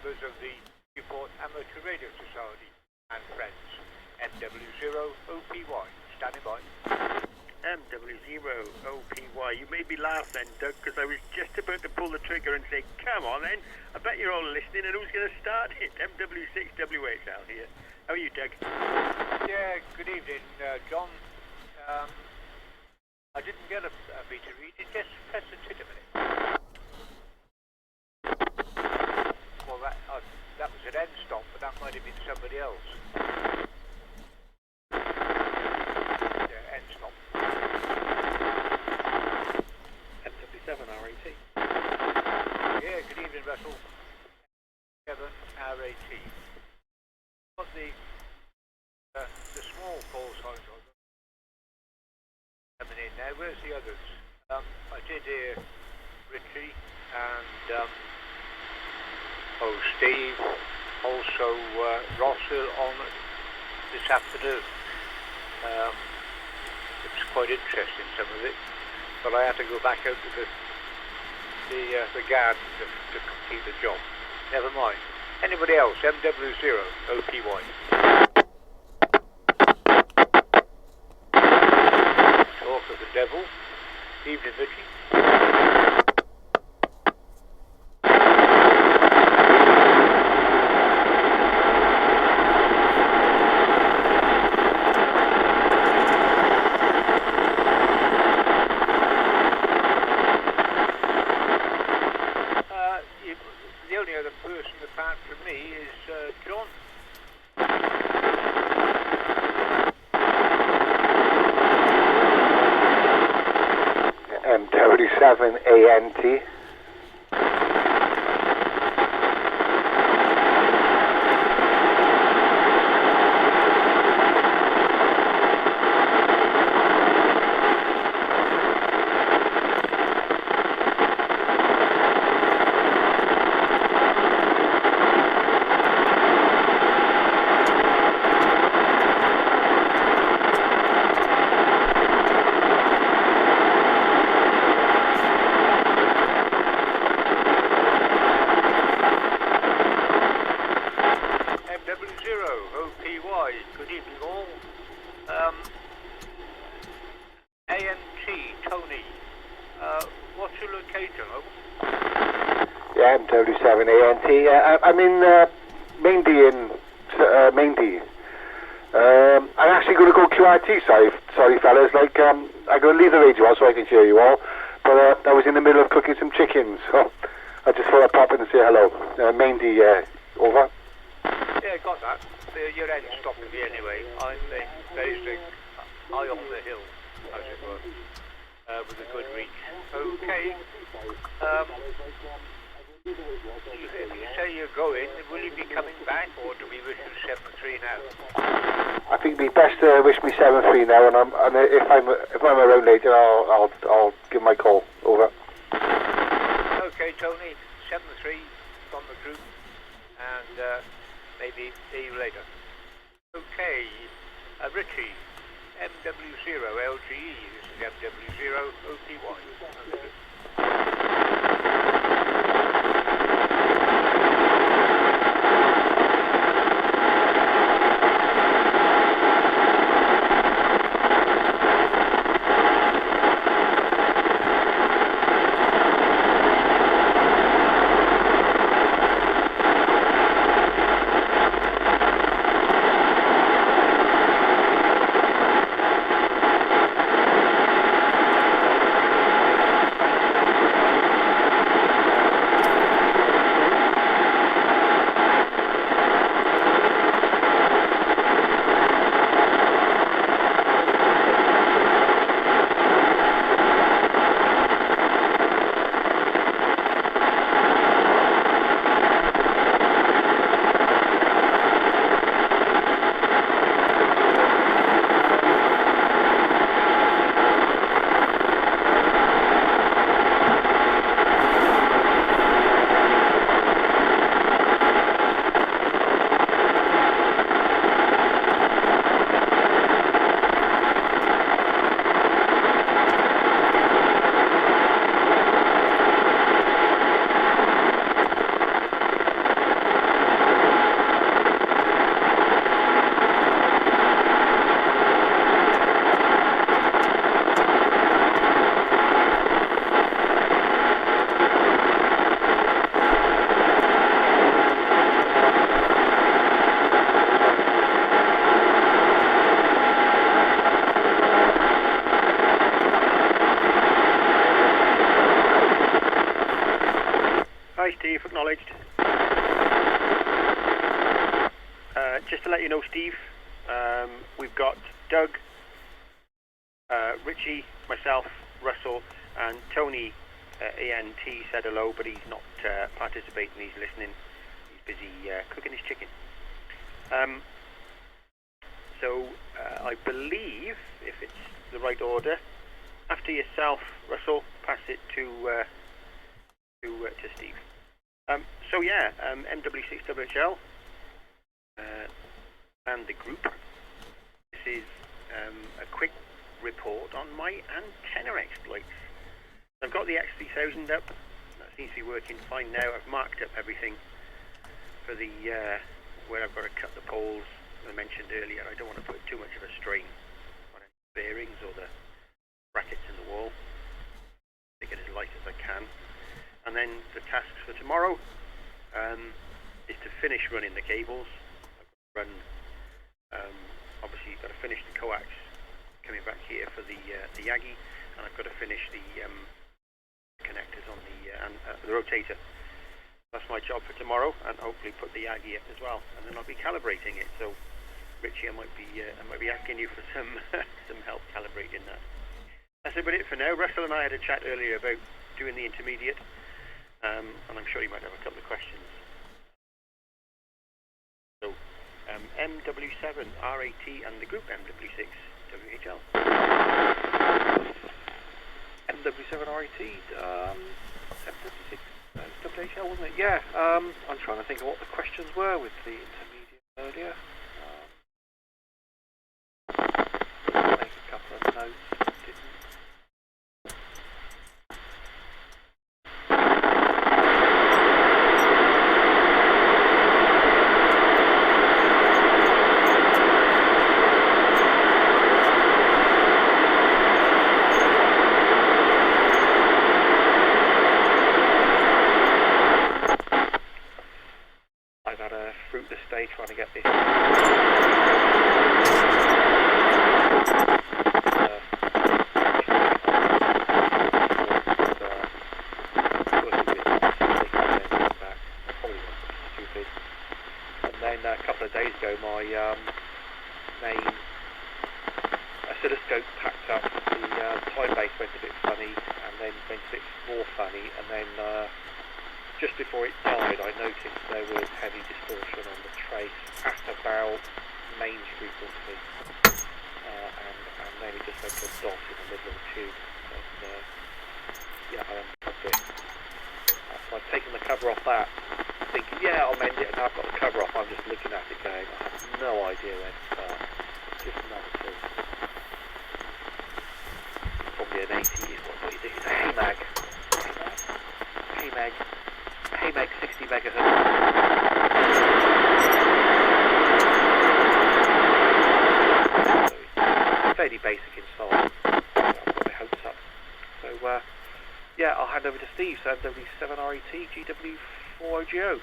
members of the Newport Amateur Radio Society and friends. MW0OPY, standing by. MW0OPY. You made me laugh then, Doug, because I was just about to pull the trigger and say, come on then, I bet you're all listening, and who's going to start it? MW6WHL here. How are you, Doug? Yeah, good evening, John. I didn't get a meter reading, just press the tick a minute. Well, that was an end stop, but that might have been somebody else. Yeah, end stop. MW7 RAT. Yeah, good evening, Russell. 7 RAT. Got the small call signs on coming in now. Where's the others? I did hear Richie and Steve, also Rossell on this afternoon. It was quite interesting, some of it, but I had to go back out to the garden to complete the job. Never mind. Anybody else? MW0 OPY. Talk of the devil. Evening, Richie. The only other person apart from me is John. MW7ANT. MW0OPY, good evening all. ANT, Tony, what's your location, over? Yeah, MW7ANT. I'm in Maindy in Maindy. I'm actually going to go QRT. Sorry, fellas. I'm going to leave the radio on so I can hear you all. But I was in the middle of cooking some chickens, so I just thought I'd pop in and say hello. Maindy, over. Yeah, got that. Your end stopped me anyway. I'm basically high on the hill, as it were, with a good reach. Okay. If you say you're going, will you be coming back, or do we wish you 7-3 now? I think it'd be best to wish me 7-3 now, and if I'm around later, I'll give my call. Over. Okay, Tony. 7-3 from the group, and maybe see you later. Okay, Richie, MW0LGE. This is MW0OPY. Hi, Steve. Acknowledged. Just to let you know, Steve, we've got Doug, Richie, myself, Russell, and Tony ENT said hello, but he's not participating. He's listening. He's busy cooking his chicken. So I believe, if it's the right order, after yourself, Russell, pass it to Steve. So yeah, MW6WHL and the group. This is a quick report on my antenna exploits. I've got the X3000 up. That seems to be working fine now. I've marked up everything for the where I've got to cut the poles. As I mentioned earlier, I don't want to put too much of a strain on any bearings or the brackets in the wall. Make it as light as I can. And then the tasks for tomorrow is to finish running the cables. I've got to run, obviously you've got to finish the coax coming back here for the Yagi, and I've got to finish the connectors on the rotator. That's my job for tomorrow, and hopefully put the Yagi up as well, and then I'll be calibrating it. So Richie, I might be asking you for some some help calibrating that. That's about it for now. Russell and I had a chat earlier about doing the intermediate, and I'm sure you might have a couple of questions. So MW7 RAT and the group MW6 WHL. MW7 RAT, MW6 WHL, wasn't it? Yeah. I'm trying to think of what the questions were with the intermediate earlier. Make a couple of notes. Trying to get this stupid. And then a couple of days ago my main oscilloscope packed up, the time base went a bit funny, and then went a bit more funny, and then just before it died, I noticed there was heavy distortion on the trace at about mains frequency, and then it just went to a dot in the middle of the tube. And, yeah, I unplugged it. So I've taken the cover off that, thinking, yeah, I'll mend it, and now I've got the cover off. I'm just looking at it going, I have no idea where to start. Just another clue. Probably an 80 is what you do. It's a HAMAG. HAMAG 60 megahertz. So it's fairly basic inside. I've got my hopes up. So yeah, I'll hand over to Steve. So MW7 RAT GW40GO.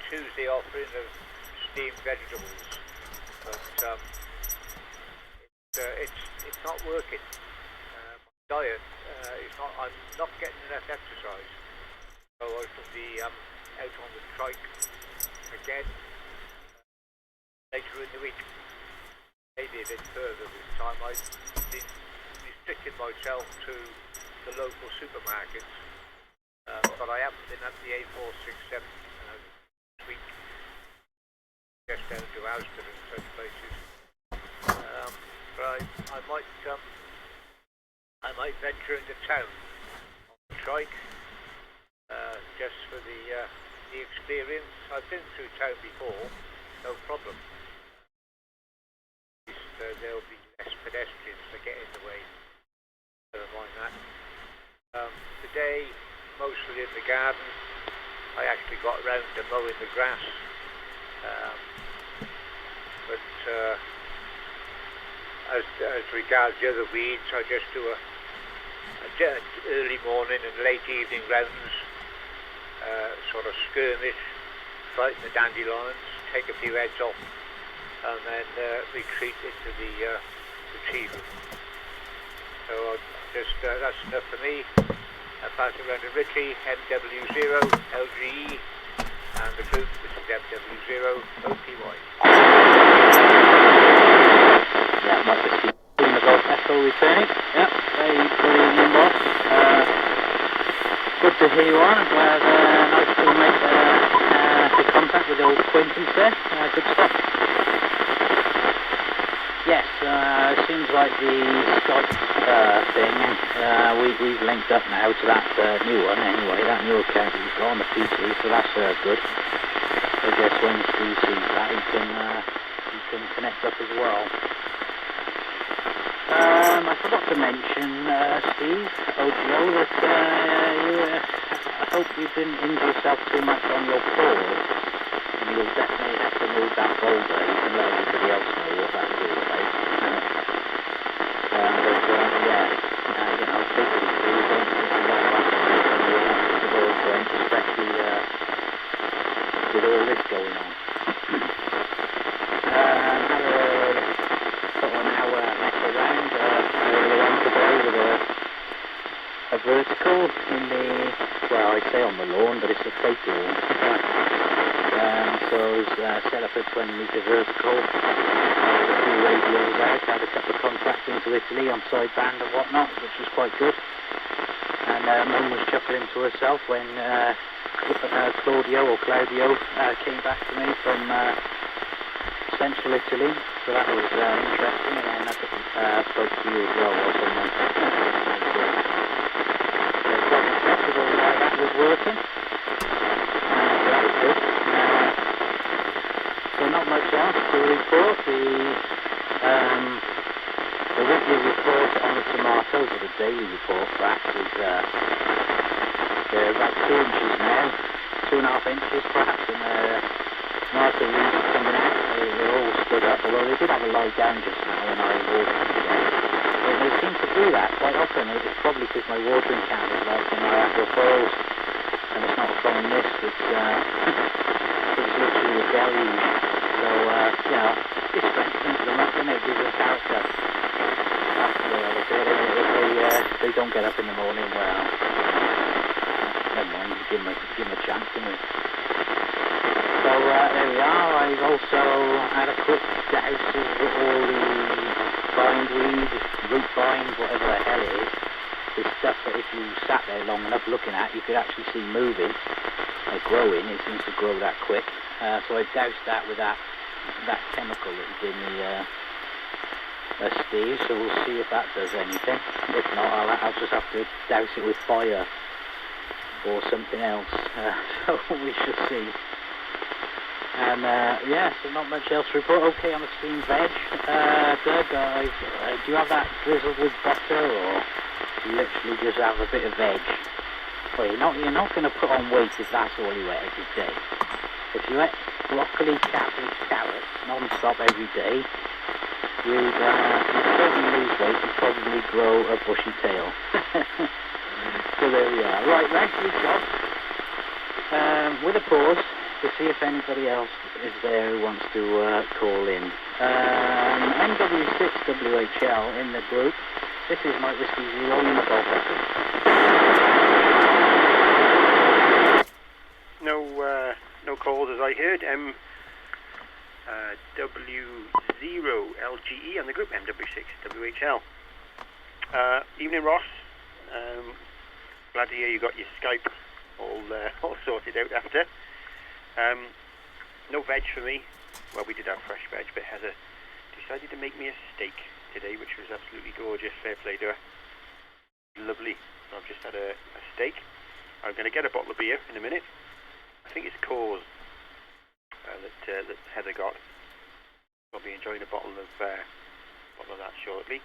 Tuesday offering of steamed vegetables, but it's not working. My diet is not. I'm not getting enough exercise, so I shall be out on the trike again later in the week. Maybe a bit further this time. I've been restricting myself to the local supermarkets, but I haven't been at the A467 this week, just down to Aston and such places. But I might venture into town on the trike, just for the experience. I've been through town before, no problem. There'll be less pedestrians to get in the way. Never mind that. Today, mostly in the garden. I actually got round to mowing the grass. But as regards the other weeds, I just do a early morning and late evening rounds, sort of skirmish, frighten the dandelions, take a few heads off, and then retreat into the tea room. So that's enough for me. I pass it around to Richie, MW0, LGE, and the group, which is MW0, OPY. Yeah, might just be in the Golf Echo returning. Yep, very good evening, boss. Good to hear you on. Nice to make the contact with the old acquaintance there. Good stuff. Yes, it seems like the Skype thing, we've linked up now to that new one anyway, that new account that you've got on the PC, so that's good. I guess when Steve sees that, he can connect up as well. I forgot to mention, Steve, OGO, that I hope you didn't injure yourself too much on your pause. You'll definitely have to move that boulder. You can let everybody else know what that's all about. Take it easy. Don't put the long last the ball going, especially with all this going on. Had sort of an hour mess around earlier on today with a vertical in the, well, I'd say on the lawn, but it's a fake lawn. So I was set up a 20-metre vertical, with a few radios out, had a couple of contacts into Italy on sideband and whatnot, which was quite good. And Mum was chuckling to herself when Claudio came back to me from central Italy, so that was interesting, and then I spoke to you as well while someone that was working, so that was good. So not much else to report. The weekly report on the tomatoes, or the daily report perhaps, is they're about 2 inches now, 2.5 inches perhaps, and tomato leaves are coming out. They're all stood up, although they did have a lie down just now when I watered them today. But they seem to do that quite often. It's probably because my watering can is like the Niagara Falls, and it's not a fine mist, it's literally a deluge. So, it strengthens them up, and it gives them character. That's the way I look at it. If they don't get up in the morning, well, never mind, give them a chance, don't we? So, there we are. I've also had a quick douse of all the bindweed, root bind, whatever the hell it is. This stuff that if you sat there long enough looking at, you could actually see moving, growing. It seems to grow that quick. So I doused that with that chemical that he gave me, Steve, so we'll see if that does anything. If not, I'll just have to douse it with fire or something else, so we shall see. And so not much else to report. Okay, on the steamed veg, Doug, do you have that drizzled with butter, or do you literally just have a bit of veg? Well, you're not going to put on weight if that's all you eat every day. If you ate broccoli, cabbage, carrots non-stop every day, you'd certainly lose weight and probably grow a bushy tail. So there we are. Right, thanks for your job. with a pause to see if anybody else is there who wants to call in. MW6WHL in the group. This is Mike Whiskey Zero in the Golf Echo. No calls as I heard. W0LGE on the group, MW6WHL. Evening, Ross. Glad to hear you got your Skype all sorted out after. No veg for me. Well, we did have fresh veg, but Heather decided to make me a steak today, which was absolutely gorgeous. Fair play to her. Lovely. So I've just had a steak. I'm going to get a bottle of beer in a minute. I think it's Coors that Heather got. I'll be enjoying a bottle of that shortly.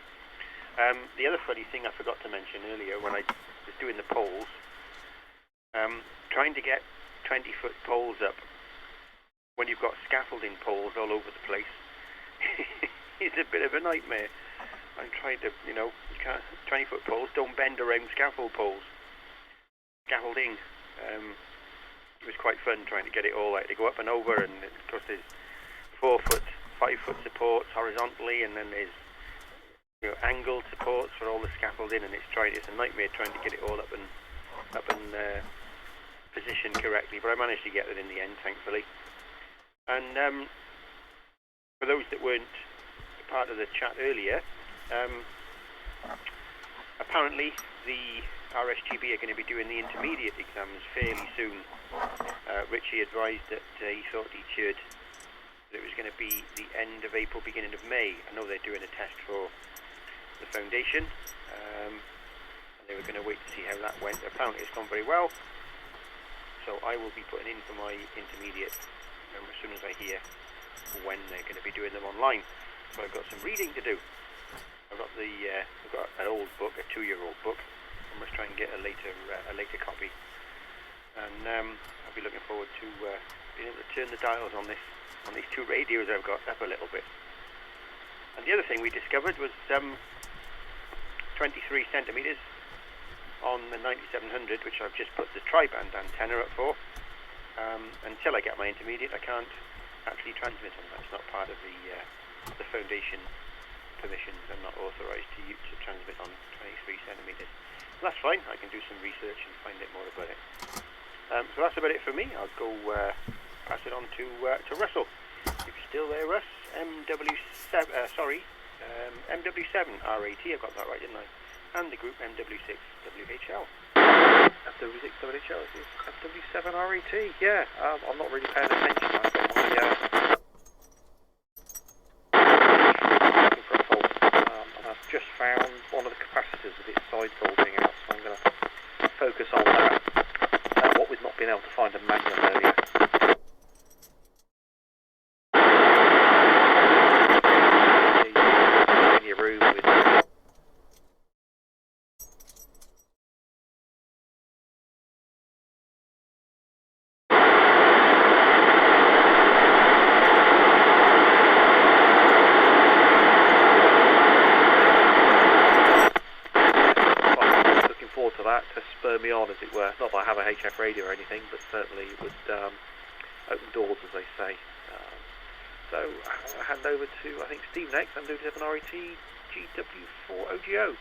The other funny thing I forgot to mention earlier when I was doing the poles, trying to get 20-foot poles up when you've got scaffolding poles all over the place is a bit of a nightmare. I'm trying to, you can't, 20-foot poles don't bend around scaffolding. It was quite fun trying to get it all out to go up and over, and of course there's 4-foot, 5-foot supports horizontally, and then there's angled supports for all the scaffolding, and it's a nightmare trying to get it all up and positioned correctly. But I managed to get it in the end, thankfully. And for those that weren't part of the chat earlier, apparently the RSGB are going to be doing the intermediate exams fairly soon. Richie advised that he thought that it was going to be the end of April, beginning of May. I know they're doing a test for the foundation, and they were going to wait to see how that went. Apparently it's gone very well, so I will be putting in for my intermediate as soon as I hear when they're going to be doing them online. So I've got some reading to do. I've got an old book, a 2-year-old book. I must try and get a later copy, and I'll be looking forward to being able to turn the dials on these 2 radios I've got up a little bit. And the other thing we discovered was 23 centimeters on the 9700, which I've just put the tri-band antenna up for. Until I get my intermediate, I can't actually transmit on that. It's not part of the foundation permissions. I'm not authorised to transmit on 23 centimeters. That's fine. I can do some research and find out more about it. So that's about it for me. I'll go pass it on to Russell. If you're still there, Russ, MW7 RAT. I got that right, didn't I? And the group MW6WHL. MW6WHL is MW7 RAT. Yeah, I'm not really paying attention. I've got my looking for a fault, and I've just found one of the capacitors with its side bulging out, so I'm going to focus on that. What with not being able to find a manual earlier. In your room with to spur me on, as it were. Not that I have a HF radio or anything, but certainly it would open doors, as they say. So I'll hand over to, I think, Steve next. I'm doing 7 RAT GW4 OGO.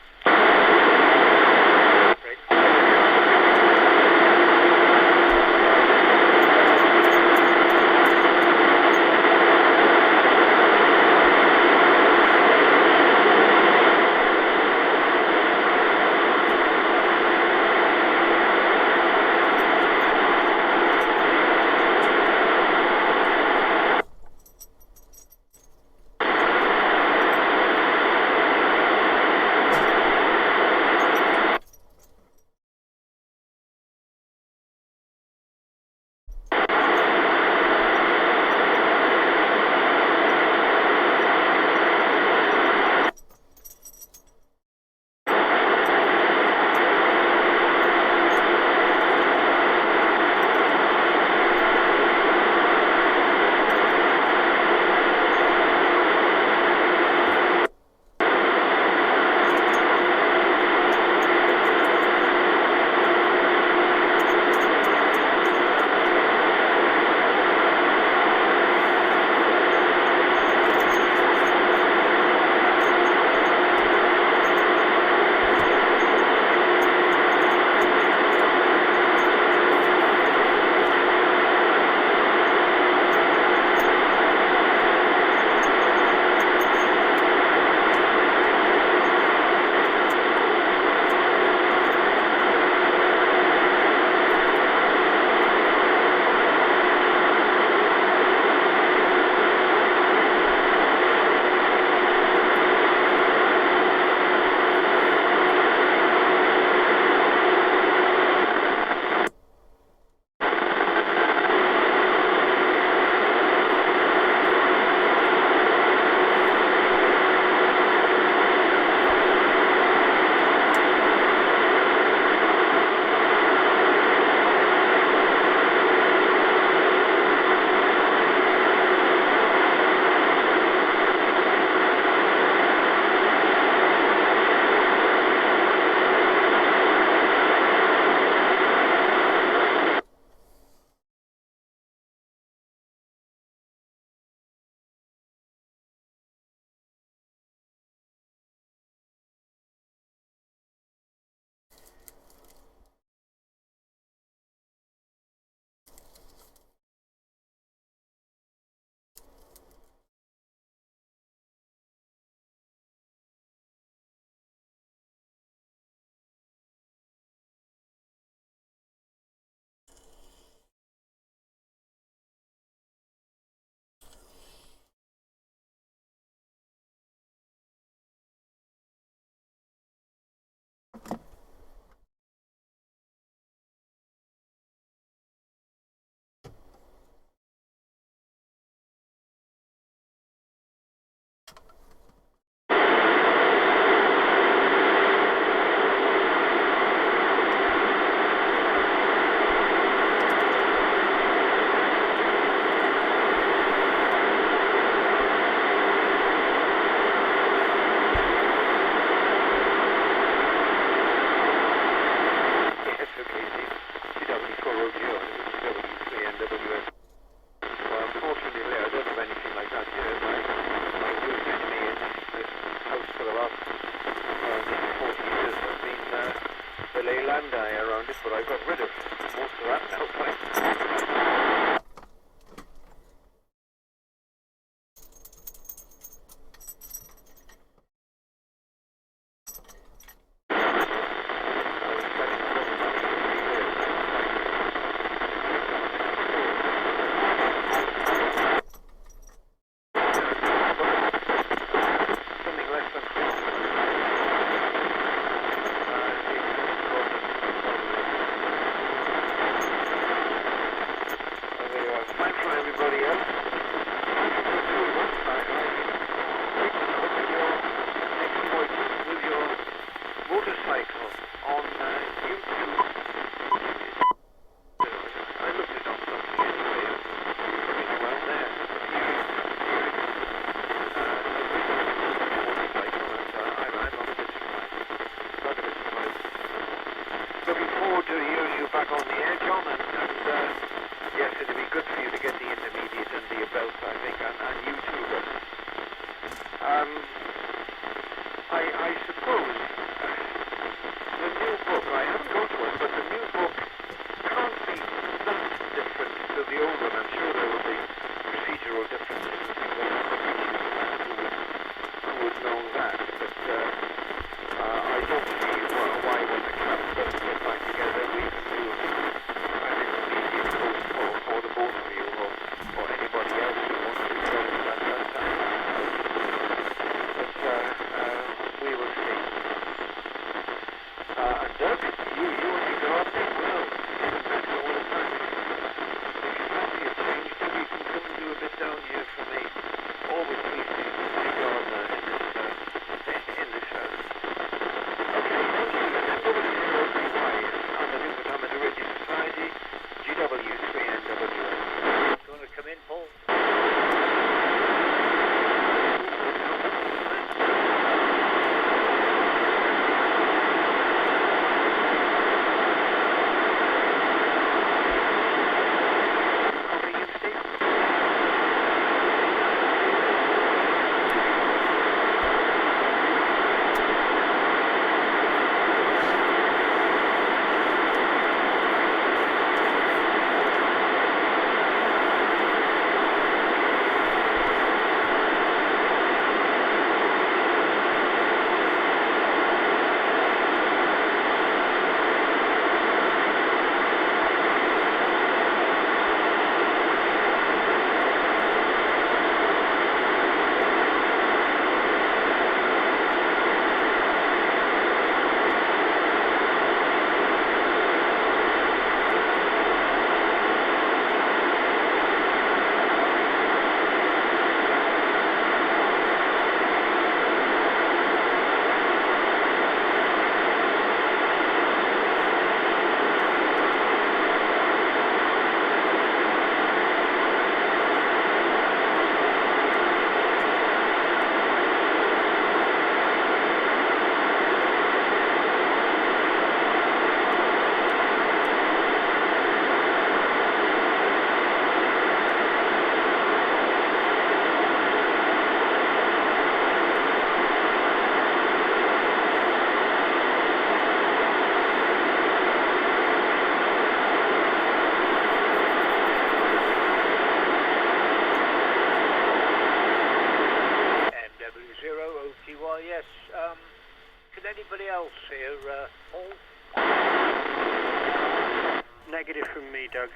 unfortunately, I don't have anything like that. You know, my worst enemy in this house for the last 40 years has been the leyland eye around it, but I got rid of most of that now. anybody else here, Paul? Negative from me, Doug.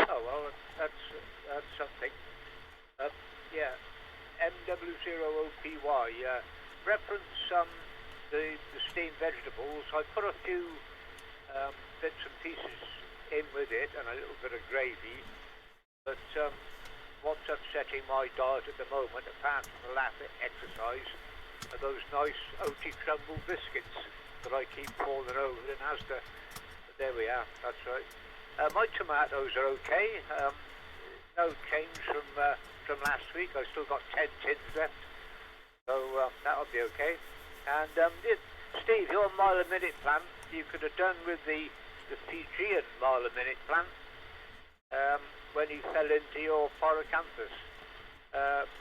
Oh, well, that's something. Yeah, MW0OPY. Reference the steamed vegetables. I put a few bits and pieces in with it and a little bit of gravy. But what's upsetting my diet at the moment, apart from the last exercise, are those nice oaty crumble biscuits that I keep falling over in Asda. But there we are, that's right. My tomatoes are okay. No change from last week. I still got 10 tins left, so that'll be okay. And Steve, your mile a minute plan, you could have done with the Fijian mile a minute plan when you fell into your porocanthus,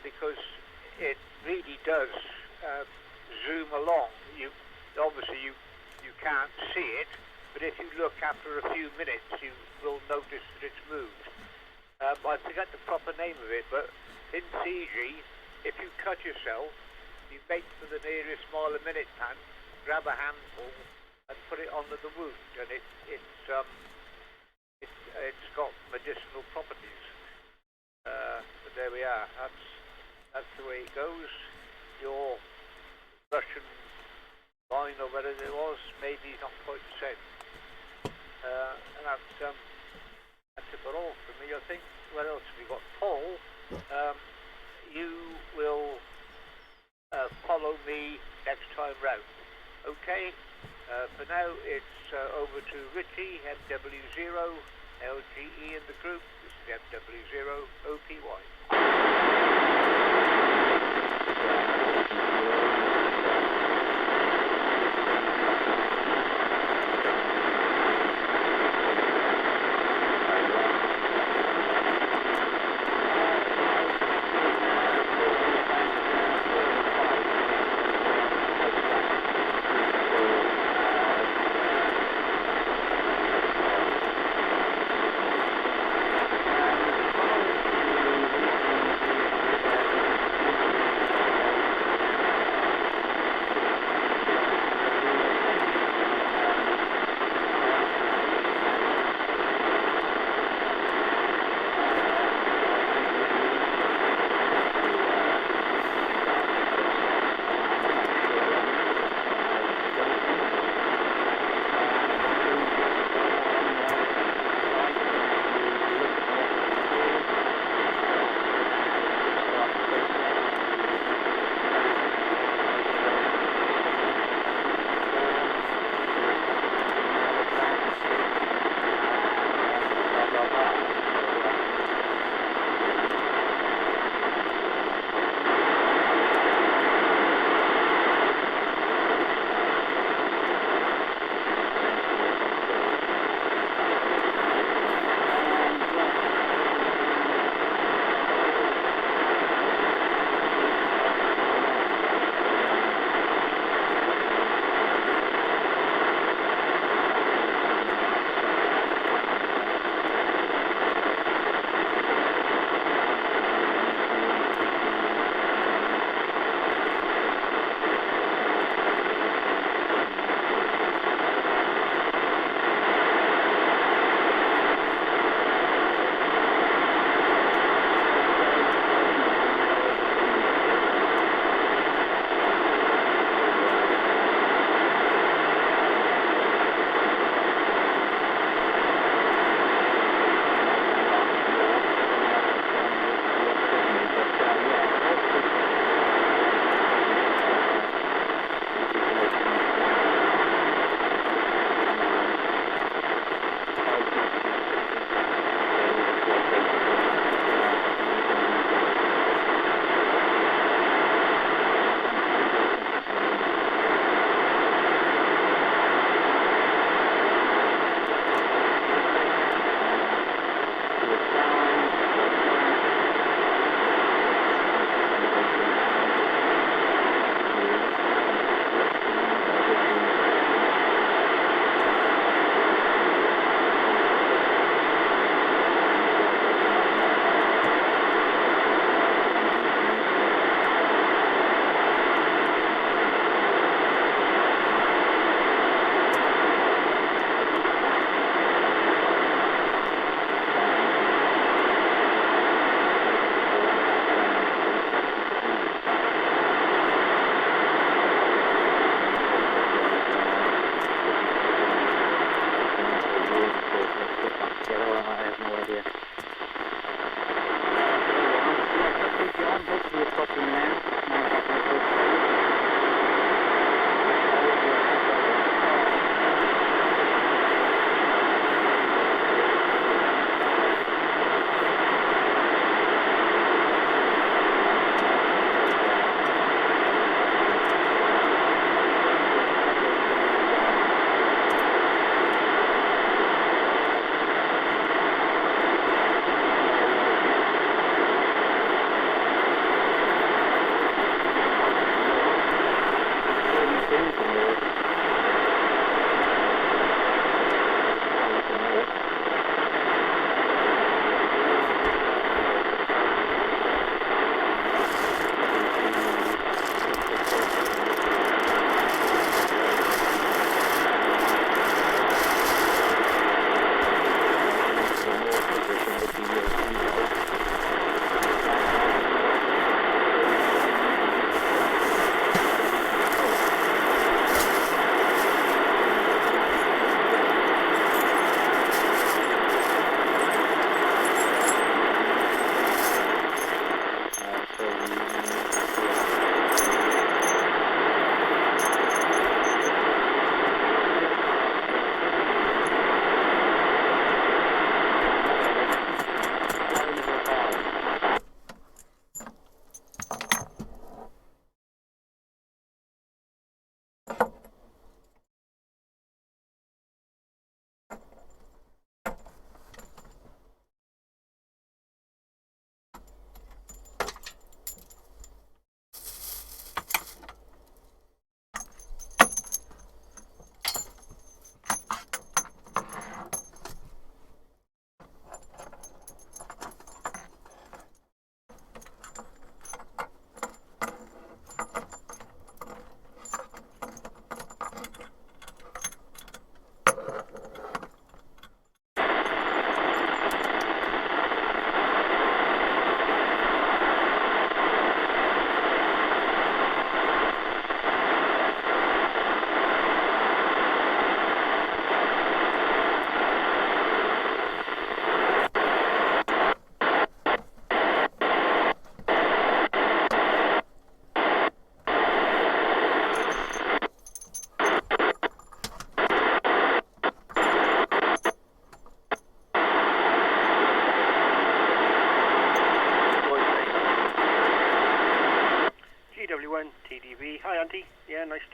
because it really does zoom along. Obviously you can't see it, but if you look after a few minutes, you will notice that it's moved. I forget the proper name of it, but in Fiji, if you cut yourself, you make for the nearest mile a minute pan, grab a handful, and put it under the wound, and it's got medicinal properties. But there we are. That's the way it goes. Your Russian line or whatever it was, maybe not quite the same. And that's about all for me, I think. What else have we got? Paul, you will follow me next time round. Okay? For now, it's over to Richie, MW0, LGE in the group. This is MW0, OPY.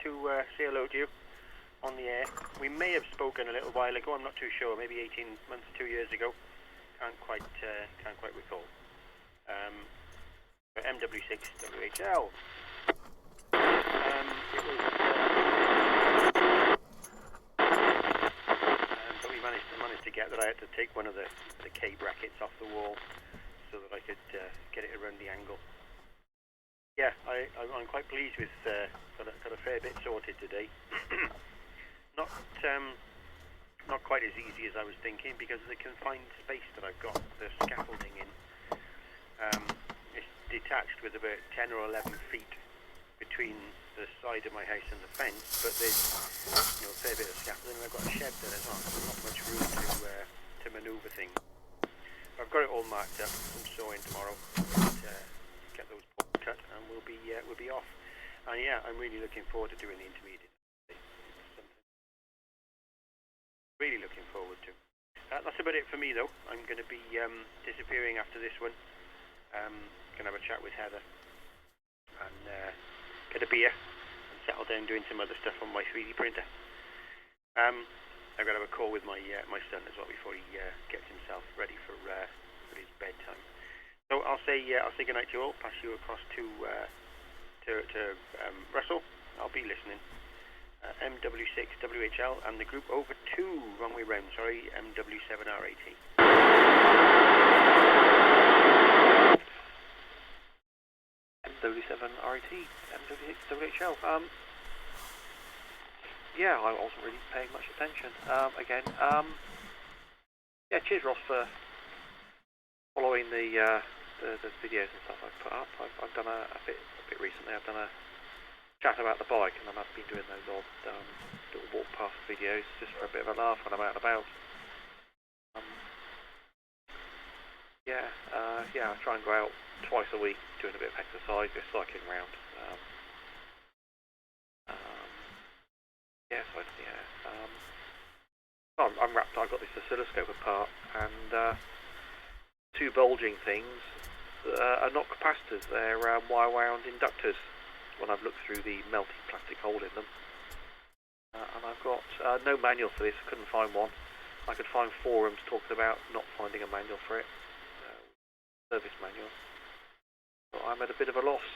to say hello to you on the air. We may have spoken a little while ago, I'm not too sure, maybe 18 months, 2 years ago. Can't quite recall. MW6 WHL. It was, but we managed to get that. I had to take one of the K brackets off the wall so that I could get it around the angle. Yeah, I'm quite pleased with got a fair bit sorted today. Not quite as easy as I was thinking because of the confined space that I've got the scaffolding in. It's detached with about 10 or 11 feet between the side of my house and the fence, but there's a fair bit of scaffolding. I've got a shed there as well, so not much room to manoeuvre things. I've got it all marked up. I'm sawing tomorrow. Get those poles cut, and we'll be off. And yeah, I'm really looking forward to doing the intermediate. It's something really looking forward to. That's about it for me, though. I'm going to be disappearing after this one. Going to have a chat with Heather and get a beer and settle down doing some other stuff on my 3D printer. I've got to have a call with my son as well before he gets himself ready for his bedtime. So I'll say good night to you all. Pass you across to Russell. I'll be listening. MW6 WHL and the group over 2 wrong way round. Sorry, MW7RAT. MW7RAT, MW6 WHL. Yeah, I wasn't really paying much attention. Again, yeah, cheers Ross for following the videos and stuff I've put up. I've done a bit recently. I've done a chat about the bike, and I've been doing those odd little walk past videos just for a bit of a laugh when I'm out and about. Yeah, I try and go out twice a week doing a bit of exercise, just cycling around. I'm wrapped. I've got this oscilloscope apart, and 2 bulging things are not capacitors. They're wire-wound inductors. When I've looked through the melting plastic hole in them, and I've got no manual for this. I couldn't find one. I could find forums talking about not finding a manual for it, service manual. So I'm at a bit of a loss.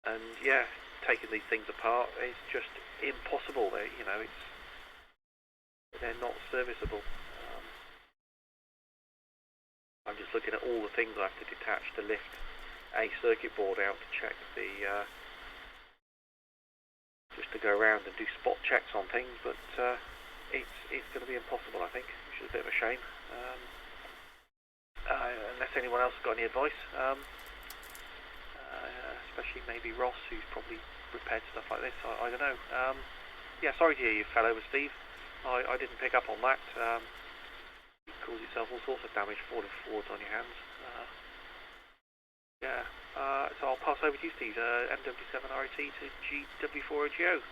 And yeah, taking these things apart is just impossible. They're not serviceable. I'm just looking at all the things I have to detach to lift a circuit board out to check just to go around and do spot checks on things, but it's going to be impossible, I think, which is a bit of a shame. Unless anyone else has got any advice, especially maybe Ross, who's probably repaired stuff like this. I don't know. Yeah, sorry to hear you fell over, Steve. I didn't pick up on that. You caused yourself all sorts of damage falling forwards on your hands. Yeah, so I'll pass over to you, Steve, MW7RAT to GW4OGO.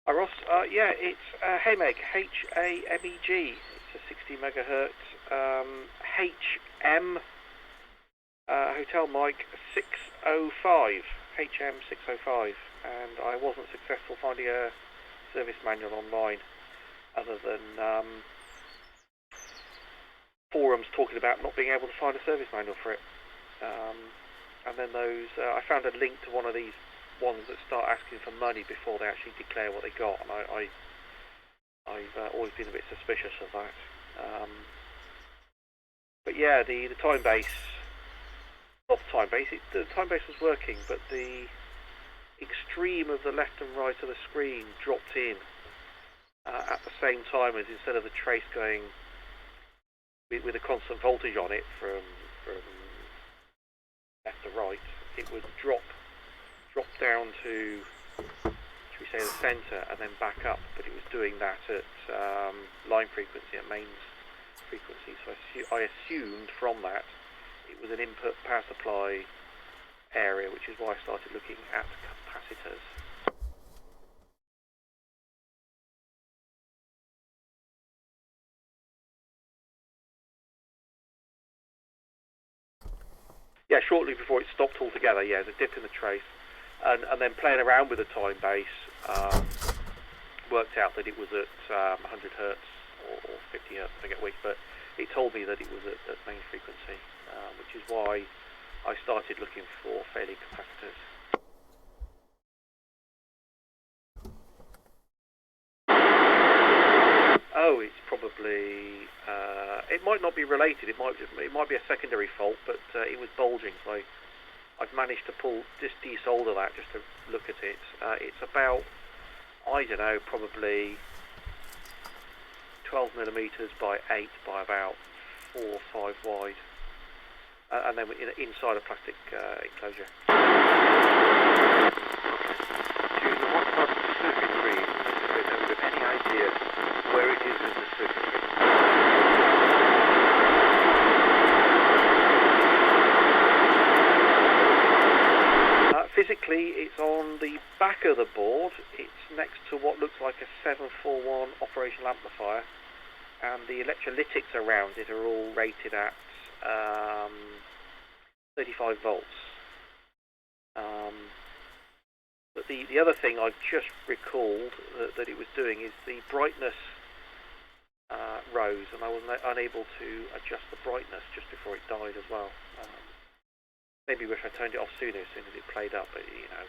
Hi Ross, yeah, it's HAMEG, H-A-M-E-G. It's a 60 megahertz HM Hotel Mike 605, HM 605, and I wasn't successful finding a service manual online other than forums talking about not being able to find a service manual for it. And then I found a link to one of these ones that start asking for money before they actually declare what they got, and I've always been a bit suspicious of that. But yeah, the time base, not the time base, the time base was working, but the extreme of the left and right of the screen dropped in at the same time as, instead of the trace going with a constant voltage on it from left to right, it would drop down to, should we say, the centre and then back up, but it was doing that at line frequency, at mains frequency, so I assumed from that it was an input power supply area, which is why I started looking at capacitors. Yeah, shortly before it stopped altogether, yeah, there's a dip in the trace. And then playing around with the time base, worked out that it was at 100 hertz or 50 hertz, I forget which, but it told me that it was at main frequency, which is why I started looking for failing capacitors. Oh, it's probably, it might not be related, it might be a secondary fault, but it was bulging, so I've managed to just desolder that just to look at it. It's about, I don't know, probably 12 millimeters by 8 by about 4 or 5 wide, and then inside a plastic enclosure. Do you know what part of the circuitry, have you any idea where it is in the circuitry? Physically, it's on the back of the board. It's next to what looks like a 741 operational amplifier, and the electrolytics around it are all rated at 35 volts. But the other thing I've just recalled that it was doing is the brightness rose, and I was unable to adjust the brightness just before it died as well. Maybe wish I turned it off sooner, as soon as it played up, but you know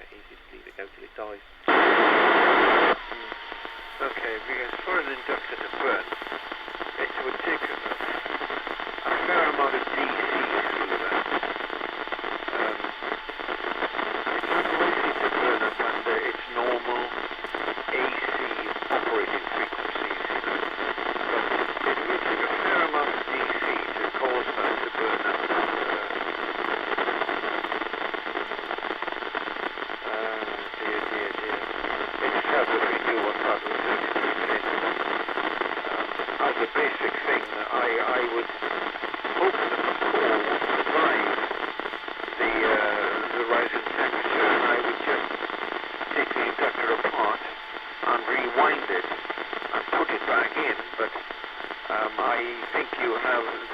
easy to leave it go till it dies. Okay, because for an inductor to burn, it would take a fair amount of DC through that. It's not likely to burn up under its normal AC operating frequencies, but it would take a fair amount of DC to cause that to burn up. The basic thing, I would hope that the core would survive the rise in temperature, and I would just take the inductor apart and rewind it and put it back in. But I think the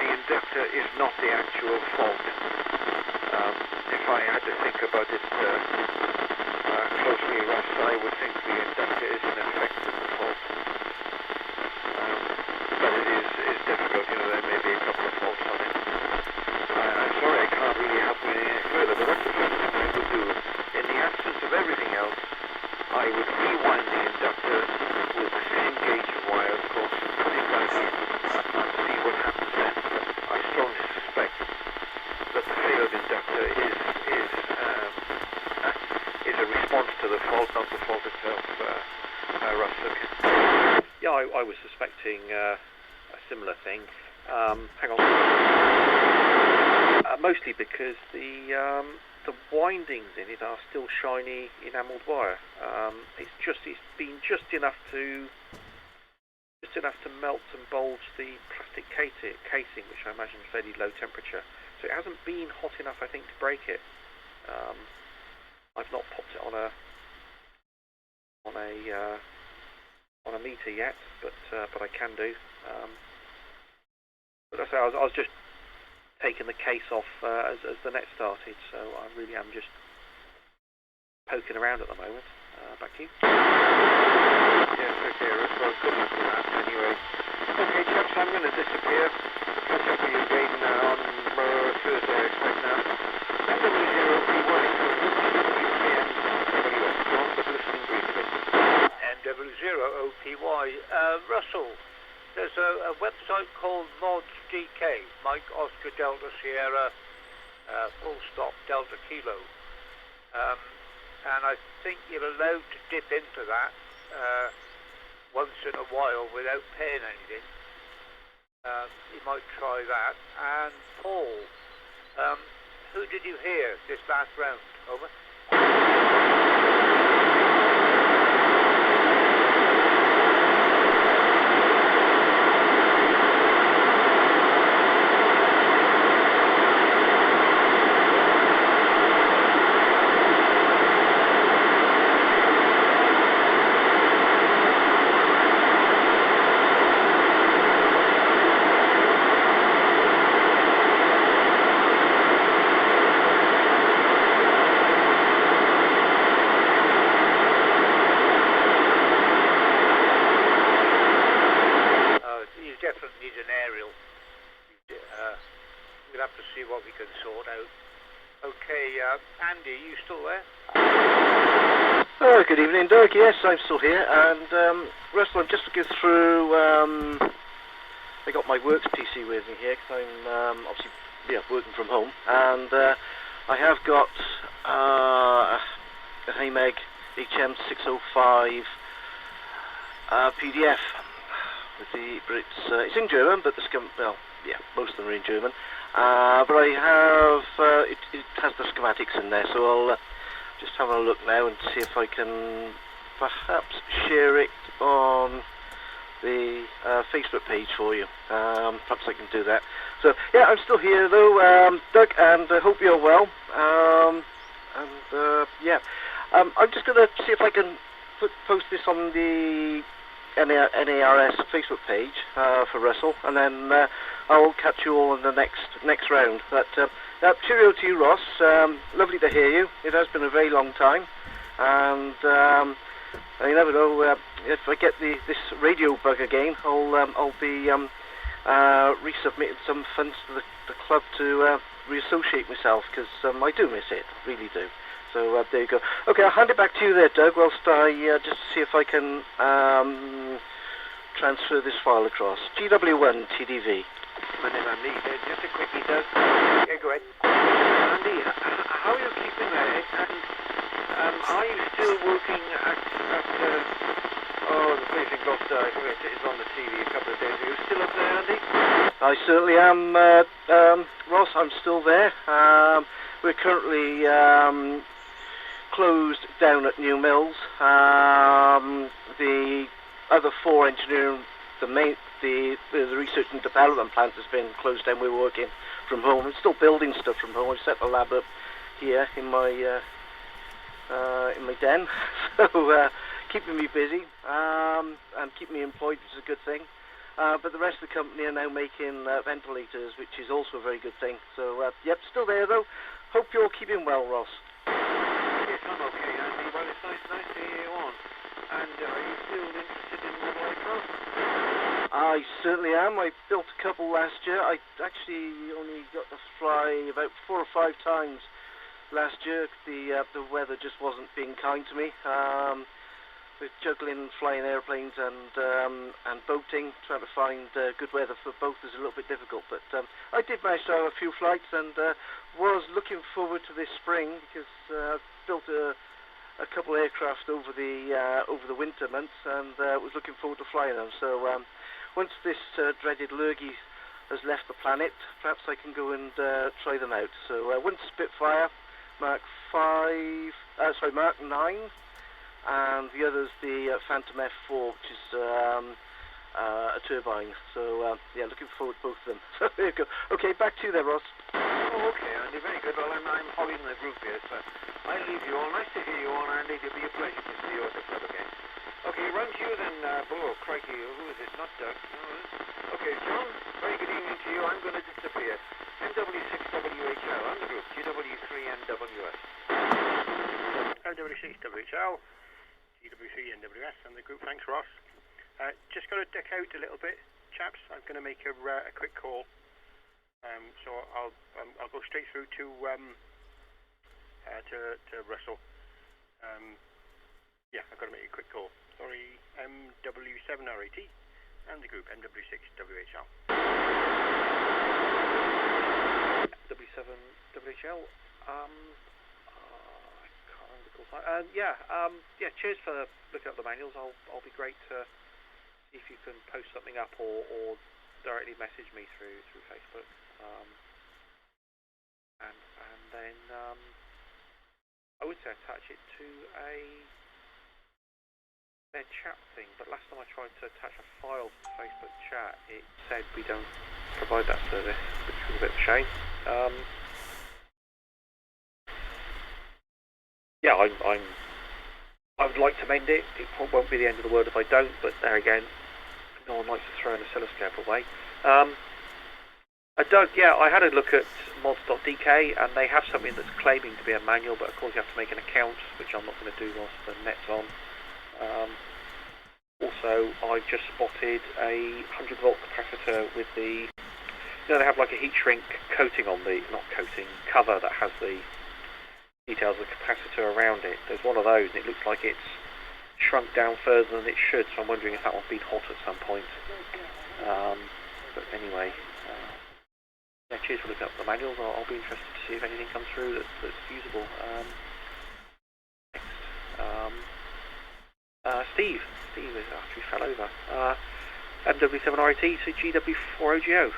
inductor is not the actual fault. If I had to think about it closely, Russ, I would think the inductor is in effect the fault. Difficult, there may be a couple of faults on it. I'm sorry I can't really help you any further, but that's the first thing I would do. In the absence of everything else, I would rewind the inductor with the same gauge of wire, of course, and put it back in and see what happens then. But I strongly suspect that the failed inductor is a response to the fault, not the fault itself, Russ. Yeah, I was suspecting similar thing. Hang on. Mostly because the windings in it are still shiny enamelled wire. It's been just enough to melt and bulge the plastic casing, which I imagine is fairly low temperature. So it hasn't been hot enough, I think, to break it. I've not popped it on a a meter yet, but I can do. But I say I was just taking the case off as the net started, so I really am just poking around at the moment. Back to you. Yes, okay, well, good luck with that anyway. Okay, chaps, I'm going to disappear. Catch up with you again on Thursday, I expect now. NW0P1 NW0OPY. Russell, there's a website called ModsDK, Mike Oscar Delta Sierra, full stop Delta Kilo. And I think you're allowed to dip into that once in a while without paying anything. You might try that. And Paul, who did you hear this last round? Over. Definitely need an aerial. We'll have to see what we can sort out. Okay, Andy, you still there? Good evening, Doug. Yes, I'm still here. And Russell, I'm just looking through. I got my works PC with me here because I'm obviously working from home, and I have got a HAMEG HM605 PDF. It's in German, but most of them are in German. But I have it has the schematics in there, so I'll just have a look now and see if I can perhaps share it on the Facebook page for you. Perhaps I can do that. So yeah, I'm still here though, Doug, and I hope you're well. I'm just going to see if I can post this on the NARS Facebook page for Russell, and then I'll catch you all in the next round. But cheerio to you, Ross. Lovely to hear you. It has been a very long time, and you never know if I get this radio bug again. I'll be resubmitting some funds to the club to reassociate myself, because I do miss it, really do. So there you go. Okay, I'll hand it back to you there, Doug, whilst I just see if I can transfer this file across. GW1 TDV. My name is Andy. Just a quickie, Doug. Yeah, go ahead. Andy, how are you keeping there? And are you still working at the place in Gloucester? I think it's on the TV a couple of days ago. Are you still up there, Andy? I certainly am, Ross. I'm still there. We're currently closed down at New Mills. The other four engineering, the research and development plant has been closed down. We're working from home. We're still building stuff from home. I've set the lab up here in my den, so keeping me busy and keeping me employed, which is a good thing. But the rest of the company are now making ventilators, which is also a very good thing. So yep, still there though. Hope you're keeping well, Ross. Yes, I'm okay, Andy. Well, it's nice to hear you on. And are you still interested in model aircraft? I certainly am. I built a couple last year. I actually only got to fly about 4 or 5 times last year. The weather just wasn't being kind to me. With juggling flying airplanes and boating, trying to find good weather for both is a little bit difficult. But I did manage to have a few flights, and was looking forward to this spring, because I've built a couple aircraft over the winter months, and was looking forward to flying them. So once this dreaded lurgy has left the planet, perhaps I can go and try them out. So one Spitfire, Mark 9. And the other's the Phantom F4, which is a turbine. So, yeah, looking forward to both of them. So, there you go. Okay, back to you there, Ross. Oh, okay, Andy, very good. Well, I'm hogging the group here, so I'll leave you all. Nice to hear you all, Andy. It'll be a pleasure to see you at the club again. on to you then, oh, crikey, who is it? Not Doug. No, okay, John, very good evening to you. I'm going to disappear. NW6WHL on the group, GW3NWS. NW6WHL, GW3NWS on the group, thanks Ross. Just going to duck out a little bit, chaps. I'm going to make a quick call. So I'll go straight through to Russell. Yeah, I've got to make a quick call. Sorry, MW7RAT and the group NW6WHL. W7WHL. I can't remember the call sign. Yeah, cheers for looking up the manuals. I'll be great to see if you can post something up or directly message me through Facebook. And then I would say attach it to their chat thing, but last time I tried to attach a file to the Facebook chat, it said we don't provide that service, which was a bit of a shame. Yeah, I would like to mend it. It won't be the end of the world if I don't, but there again, no one likes to throw an oscilloscope away. Doug, yeah, I had a look at mods.dk, and they have something that's claiming to be a manual, but of course you have to make an account, which I'm not going to do whilst the net's on. Also, I've just spotted a 100 volt capacitor with the, they have like a heat shrink coating on the, not coating, cover that has the details of the capacitor around it. There's one of those, and it looks like it's shrunk down further than it should, so I'm wondering if that one's been hot at some point. But anyway, yeah, cheers for looking up the manuals. I'll be interested to see if anything comes through that's usable. Next, Steve is after he fell over. MW7RAT to GW4OGO.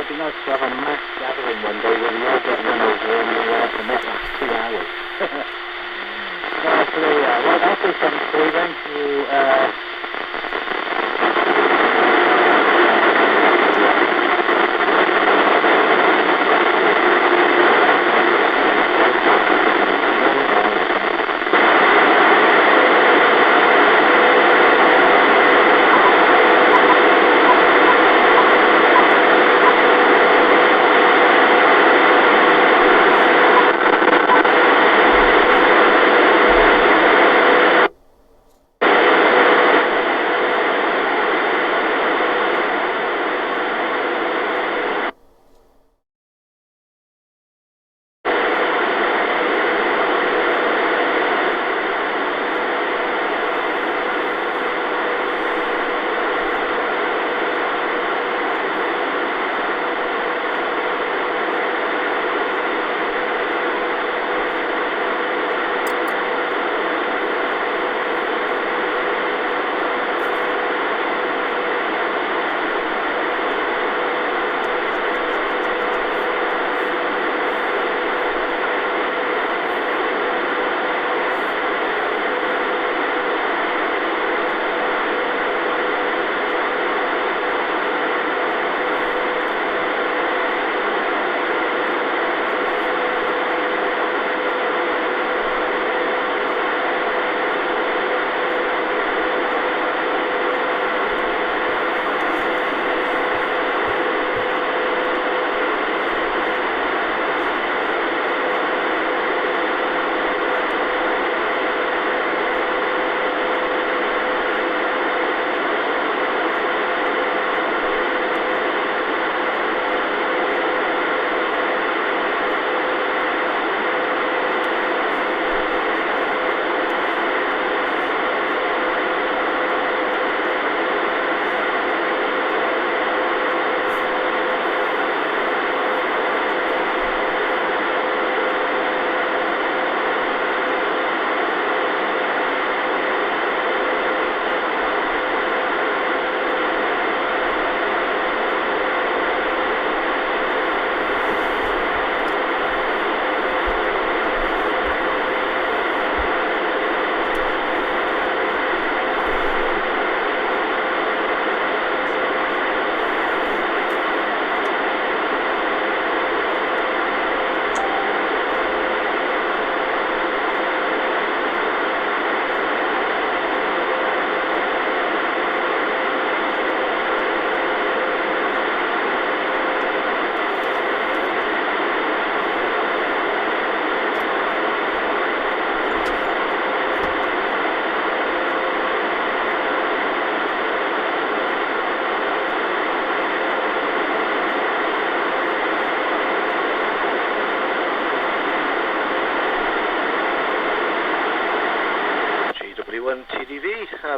it'd be nice to have a mass gathering one day where we all get run over and we have to make like 2 hours. So there we are. Well, that's it, 73. Thank you.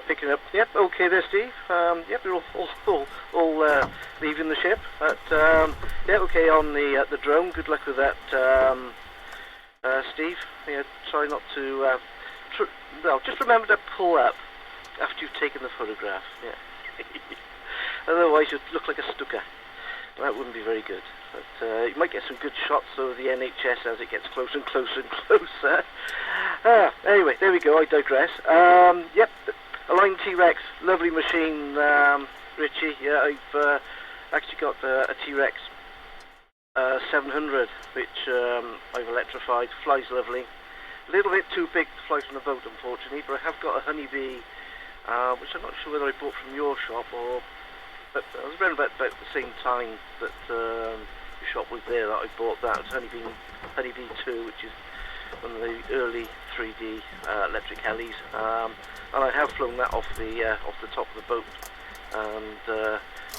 Picking up. Yep, okay there, Steve. Yep, we're all leaving the ship. But yeah, okay on the drone. Good luck with that, Steve. Yeah, try not to. Well, just remember to pull up after you've taken the photograph. Yeah. Otherwise, you'd look like a stucker. That wouldn't be very good. But you might get some good shots of the NHS as it gets closer and closer and closer. Anyway, there we go. I digress. Yep. Align T-Rex, lovely machine, Richie. Yeah, I've actually got a T-Rex 700, which I've electrified. Flies lovely. A little bit too big to fly from the boat, unfortunately, but I have got a Honeybee, which I'm not sure whether I bought from your shop or... But I was around about the same time that the shop was there that I bought that. It's Honeybee 2, which is one of the early 3D electric helis. And I have flown that off the top of the boat, and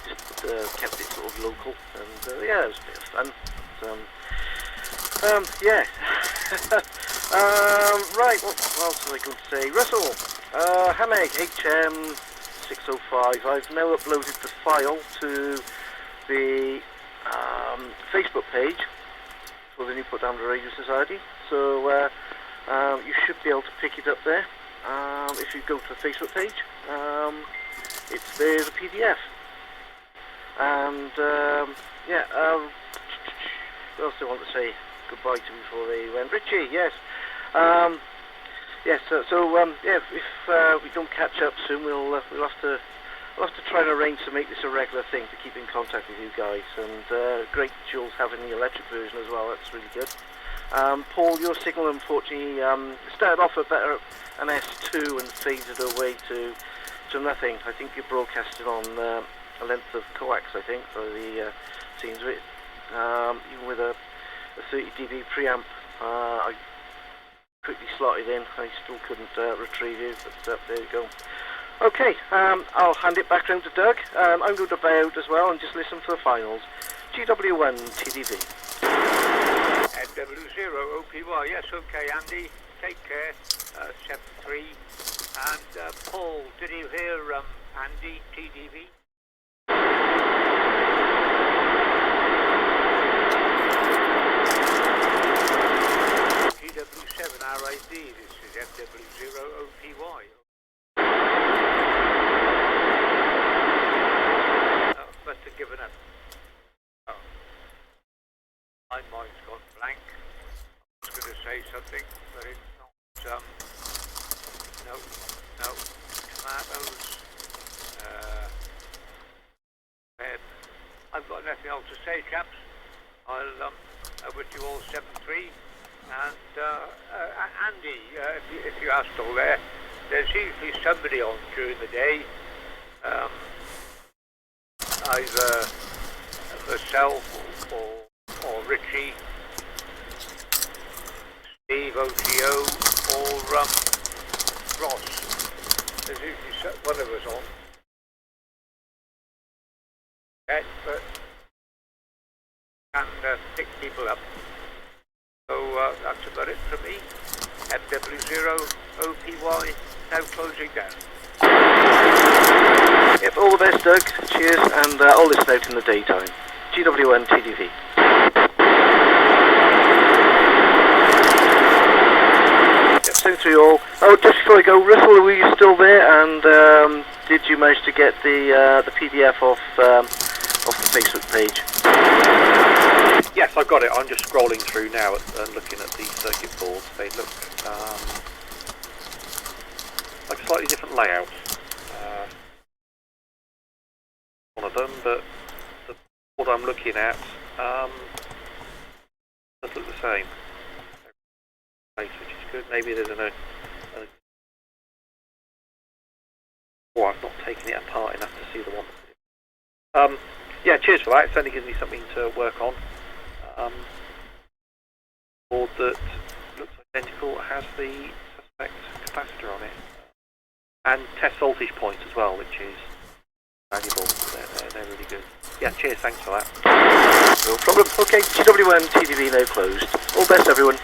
just kept it sort of local, and yeah, it was a bit of fun. But, yeah. Right, what else was I going to say? Russell, Hameg HM605. I've now uploaded the file to the Facebook page for the Newport Radio Society, so you should be able to pick it up there. If you go to the Facebook page, it's there as a PDF. And yeah, what else do I want to say goodbye to before they went? Richie, yes. Yes, yeah, if we don't catch up soon, we'll have to try and arrange to make this a regular thing to keep in contact with you guys. And great Jules having the electric version as well. That's really good. Paul, your signal unfortunately started off an S2 and faded away to nothing. I think you broadcasted on a length of coax, I think, for the scenes of it. Even with a 30 dB preamp, I quickly slotted in. I still couldn't retrieve you, but there you go. Okay, I'll hand it back round to Doug. I'm going to bow out as well and just listen for the finals. GW1 TDV. NW0 OPY, yes, okay, Andy, take care, 7-3. And Paul, did you hear Andy, TDV? GW7 RID, this is NW0 OPY. Must have given up. Oh. My mind's gone blank. I was going to say something, but it's not. No. Tomatoes. And I've got nothing else to say, chaps. I wish you all 7-3. And Andy, if you are still there, there's usually somebody on during the day. Either myself or Richie, Steve, OTO, or Ross. There's usually one of us on. Okay, but can pick people up. So that's about it for me. MW0 OPY now closing down. Yep, all the best, Doug. Cheers, and I'll listen out in the daytime. GW1 TDV. Yep, same to you all. Oh, just before I go, Russell, were you still there? And did you manage to get the PDF off the Facebook page? Yes, I've got it. I'm just scrolling through now and looking at the circuit boards. They look like a slightly different layout. One of them, but what I'm looking at does look the same. Which is good. Maybe there's or I've not taken it apart enough to see the one. Yeah, cheers for that. It certainly gives me something to work on. Board that looks identical has the suspect capacitor on it, and test voltage points as well, which is valuable. They're really good. Yeah, cheers, thanks for that. No problem. Okay, GW1 TDV now closed. All best, everyone.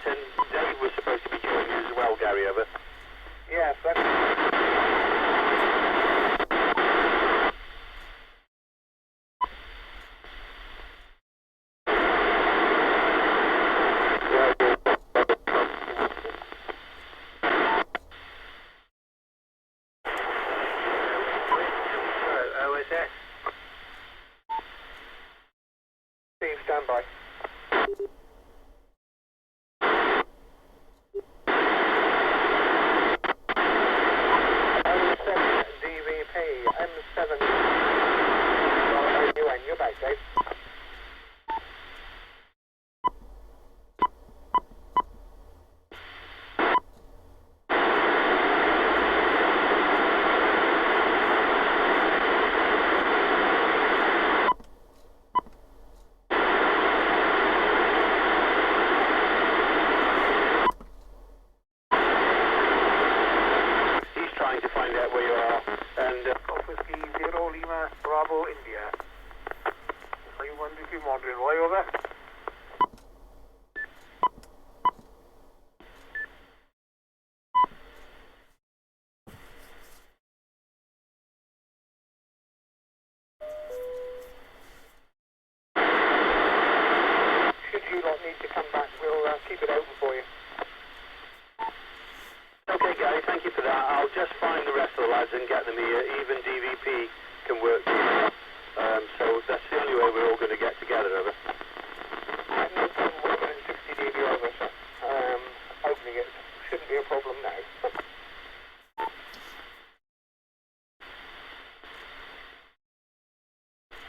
and Dave was supposed to be joining us as well, Gary, over. Yes, that's... OSS. Steve, stand by. DVP, M7. You're back, Dave. Trying to find out where you are, and Whiskey 0 Lima Bravo India. 31 Modern, why over? Should you not need to come back, we'll keep it open for you. okay, Gary, thank you for that. I'll just find the rest of the lads and get them here. Even DVP can work here. So that's the only way we're all going to get together, over. No problem, 160 dB over, so opening it shouldn't be a problem now.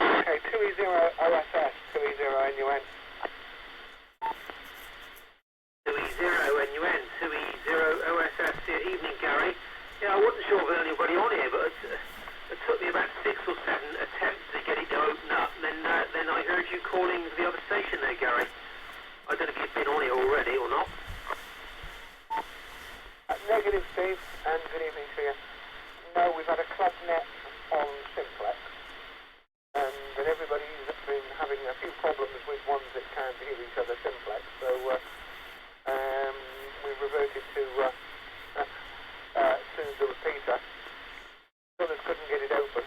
Okay, 2E0 OSS, 2E0 NUN. 2E0 NUN, 2E0 OSS. Evening, Gary. Yeah, I wasn't sure if there was anybody on here, but it took me about 6 or 7 attempts to get it to open up. And then I heard you calling the other station there, Gary. I don't know if you've been on it already or not. Negative, Steve, and good evening to you. No, we've had a club net on Simplex, and everybody's been having a few problems with ones that can't hear each other Simplex, so we've reverted to the repeater. Others couldn't get it open.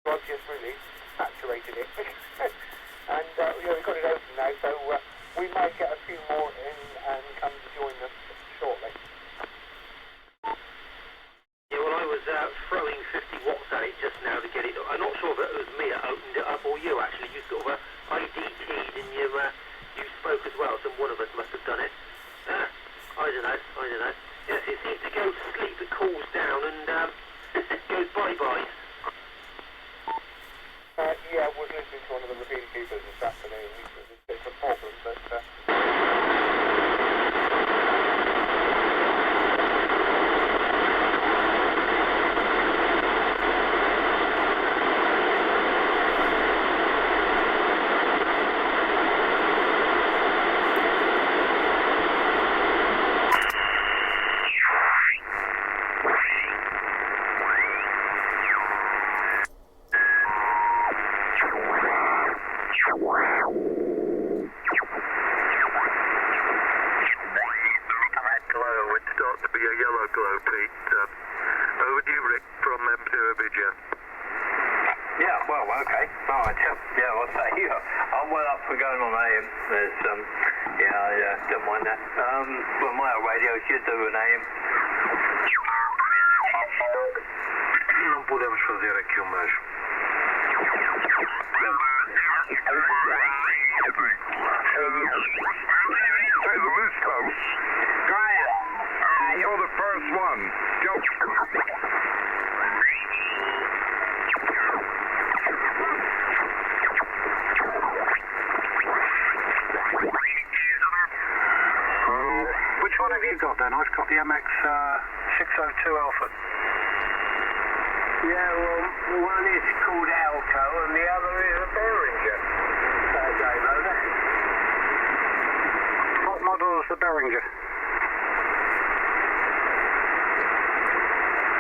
Rod just really saturated it. And yeah, we've got it open now, so we might get a few more in and come to join us shortly. Yeah, well, I was throwing 50 watts at it just now to get it. I'm not sure if it was me that opened it up or you, actually. You sort of ID keyed and you spoke as well, so one of us must have done it. I don't know. Yes, it seems to go to sleep, it cools down and goes bye-bye. Yeah, I was listening to one of the repeater keepers this afternoon. It's a problem, but... Yeah, well, okay. All right, yeah, I'll say I'm well up for going on AM. There's, yeah, I don't mind that. Well, my radio should do an AM. Non podemos fazer aqui umas... Hey, the loose folks. You're the first one. Go. Which one have you got then? I've got the MX 602 Alpha. Yeah, well, one is called Alco and the other is a Behringer. Dave, over. What model is the Behringer?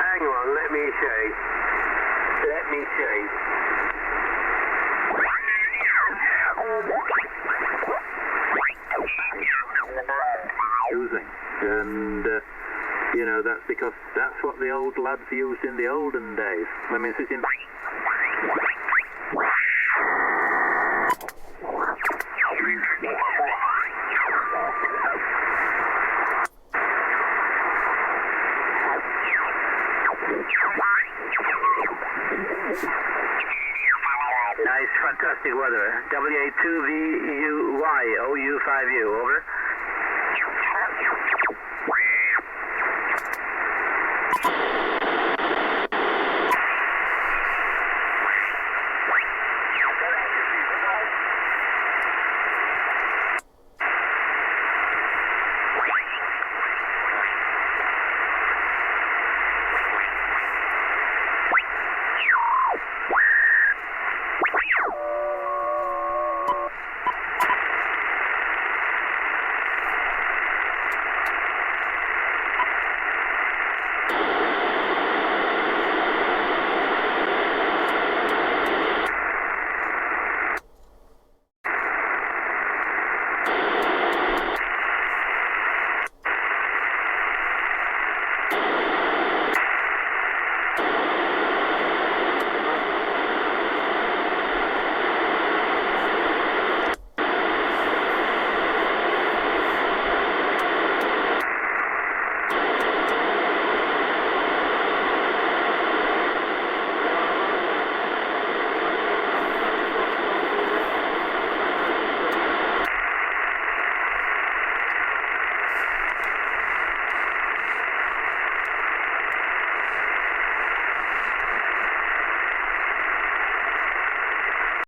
Hang on, let me see. using. And, you know, that's because that's what the old lads used in the olden days. I mean, sitting... Nice, fantastic weather. WA2VUY, OU5U, over.